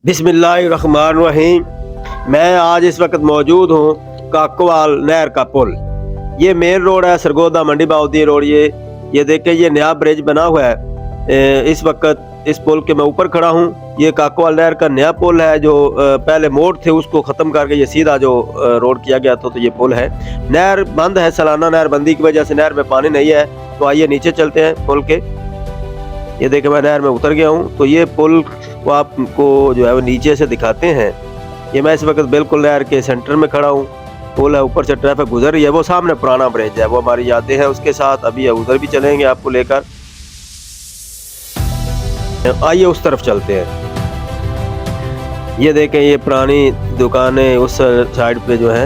बिस्मिल्लाहिर्रहमानिर्रहीम। मैं आज इस वक्त मौजूद हूँ काकोवाल नहर का पुल। ये मेन रोड है, सरगोदा मंडी बाउद्दीन रोड। ये देखें, ये नया ब्रिज बना हुआ है। इस वक्त इस पुल के मैं ऊपर खड़ा हूँ। ये काकोवाल नहर का नया पुल है, जो पहले मोड़ थे उसको ख़त्म करके ये सीधा जो रोड किया गया था, तो ये पुल है। नहर बंद है, सालाना नहर बंदी की वजह से नहर में पानी नहीं है। तो आइए नीचे चलते हैं पुल के। ये देखें, मैं नहर में उतर गया हूँ। तो ये पुल को आपको जो है वो नीचे से दिखाते हैं। ये मैं इस वक्त बिल्कुल नहर के सेंटर में खड़ा हूँ। पुल है, ऊपर से ट्रैफिक गुजर रही है। वो सामने पुराना ब्रिज है, वो हमारी यादें हैं उसके साथ। अभी उधर भी चलेंगे आपको लेकर। आइए उस तरफ चलते हैं। ये देखें, ये पुरानी दुकानें उस साइड पे जो है,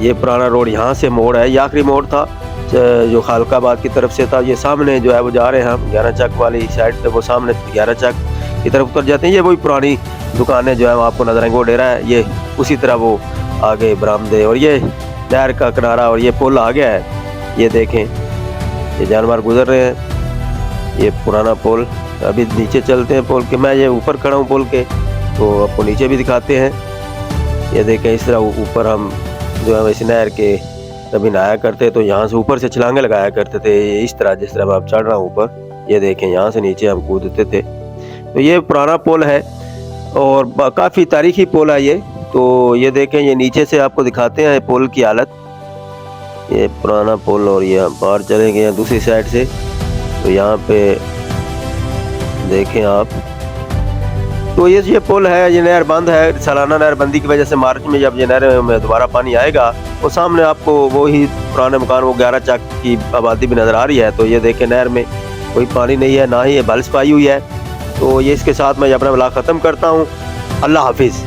ये पुराना रोड यहाँ से मोड़ है। ये आखिरी मोड़ था जो खालकाबाद की तरफ से था। ये सामने जो है वो जा रहे हैं हम 11 चक वाली साइड पे। वो सामने 11 चक की तरफ उतर जाते हैं। ये वही पुरानी दुकानें जो है वो आपको नजर आएंगे। वो डेरा है, ये उसी तरह वो आगे बरामदे, और ये नहर का किनारा, और ये पुल आ गया है। ये देखें, ये जानवर गुजर रहे हैं। ये पुराना पुल। अभी नीचे चलते हैं पुल के। मैं ये ऊपर खड़ा हूँ पुल के, तो आपको नीचे भी दिखाते हैं। ये देखें, इस तरह ऊपर हम जो है इस नहर के कभी नहाया करते, तो यहाँ से ऊपर से छलांगे लगाया करते थे। इस तरह जिस तरह आप चढ़ रहा हूँ ऊपर, ये देखें, यहाँ से नीचे हम कूदते थे। तो ये पुराना पुल है और काफ़ी तारीखी पुल है ये। तो ये देखें, ये नीचे से आपको दिखाते हैं पुल की हालत। ये पुराना पुल, और ये हम बाहर चले गए हैं दूसरी साइड से। तो यहाँ पे देखें आप, तो ये पुल है। ये नहर बंद है सालाना नहर बंदी की वजह से। मार्च में जब ये नहर में दोबारा पानी आएगा, वो सामने आपको वही पुराने मकान, वो 11 चक की आबादी भी नज़र आ रही है। तो ये देखें, नहर में कोई पानी नहीं है, ना ही ये बारिश पाई हुई है। तो ये इसके साथ मैं अपना व्लॉग ख़त्म करता हूँ। अल्लाह हाफिज़।